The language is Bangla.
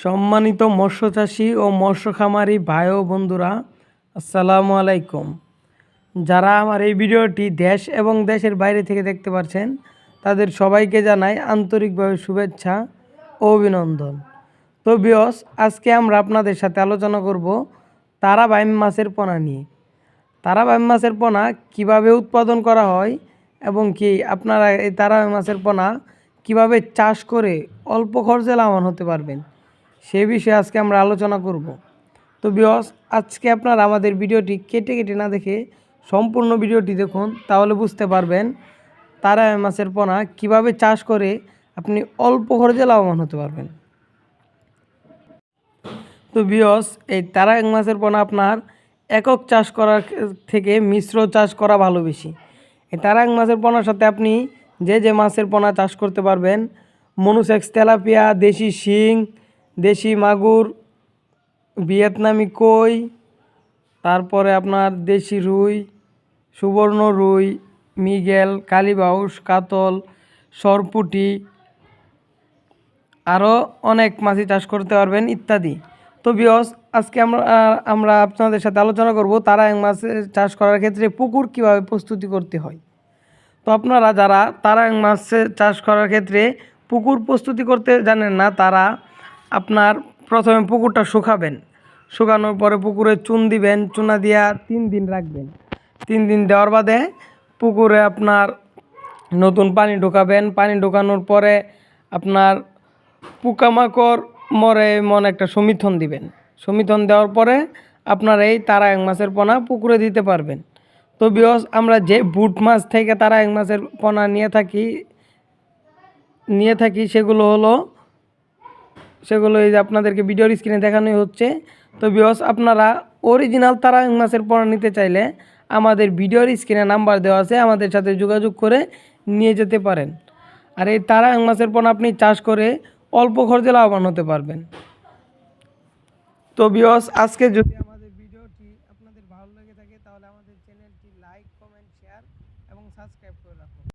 সম্মানিত মৎস্য চাষী ও মৎস্য খামারি ভাই ও বন্ধুরা, আসসালামু আলাইকুম। যারা আমার এই ভিডিওটি দেশ এবং দেশের বাইরে থেকে দেখতে পাচ্ছেন, তাদের সবাইকে জানাই আন্তরিকভাবে শুভেচ্ছা ও অভিনন্দন। তো ভিউয়ার্স, আজকে আমরা আপনাদের সাথে আলোচনা করব তারা বাইম মাছের পোনা নিয়ে। তারা বাইম মাছের পোনা কীভাবে উৎপাদন করা হয় এবং কি আপনারা এই তারা বাইম মাছের পোনা কীভাবে চাষ করে অল্প খরচে লাভবান হতে পারবেন, সে বিষয়ে আজকে আমরা আলোচনা করব। তো ভিউয়ার্স, আজকে আপনারা আমাদের ভিডিওটি কেটে কেটে না দেখে সম্পূর্ণ ভিডিওটি দেখুন, তাহলে বুঝতে পারবেন তারা মাছের পোনা কীভাবে চাষ করে আপনি অল্প খরচে লাভবান হতে পারবেন। তো ভিউয়ার্স, এই তারা মাছের পোনা আপনার একক চাষ করার থেকে মিশ্র চাষ করা ভালো বেশি। এই তারা মাছের পোনার সাথে আপনি যে মাছের পোনা চাষ করতে পারবেন, মনুসেক্স তেলাপিয়া, দেশি শিং, দেশি মাগুর, ভিয়েতনামি কই, তারপরে আপনার দেশি রুই, সুবর্ণ রুই, মৃগেল, কালীবাউস, কাতল, সরপুঁটি, আরও অনেক মাছই চাষ করতে পারবেন ইত্যাদি। তো ভিউয়ার্স, আজকে আমরা আপনাদের সাথে আলোচনা করব তারা মাছ চাষ করার ক্ষেত্রে পুকুর কীভাবে প্রস্তুতি করতে হয়। তো আপনারা যারা তারা মাছ চাষ করার ক্ষেত্রে পুকুর প্রস্তুতি করতে জানেন না, তারা আপনার প্রথমে পুকুরটা শুকাবেন। শুকানোর পরে পুকুরে চুন দিবেন, চুনা দিয়া 3 দিন রাখবেন। 3 দিন দেওয়ার বাদে পুকুরে আপনার নতুন পানি ঢোকাবেন। পানি ঢোকানোর পরে আপনার পোকামাকড় মরে এমন একটা সমিথন দিবেন। সমিথন দেওয়ার পরে আপনার এই তারা মাছের পোনা পুকুরে দিতে পারবেন। তো ভিউয়ার্স, আমরা যে বুট মাছ থেকে তারা মাছের পোনা নিয়ে থাকি সেগুলো এই যে আপনাদেরকে ভিডিওর স্ক্রিনে দেখানোই হচ্ছে। তো ভিউয়ার্স, আপনারা অরিজিনাল তারা মাছের পোনা নিতে চাইলে আমাদের ভিডিওর স্ক্রিনে নাম্বার দেওয়া আছে, আমাদের সাথে যোগাযোগ করে নিয়ে যেতে পারেন। আর এই তারা মাছের পোনা আপনি চাষ করে অল্প খরচে লাভবান হতে পারবেন। তো ভিউয়ার্স, আজকে যদি আমাদের ভিডিওটি আপনাদের ভালো লেগে থাকে, তাহলে আমাদের চ্যানেলটি লাইক, কমেন্ট, শেয়ার এবং সাবস্ক্রাইব করুন।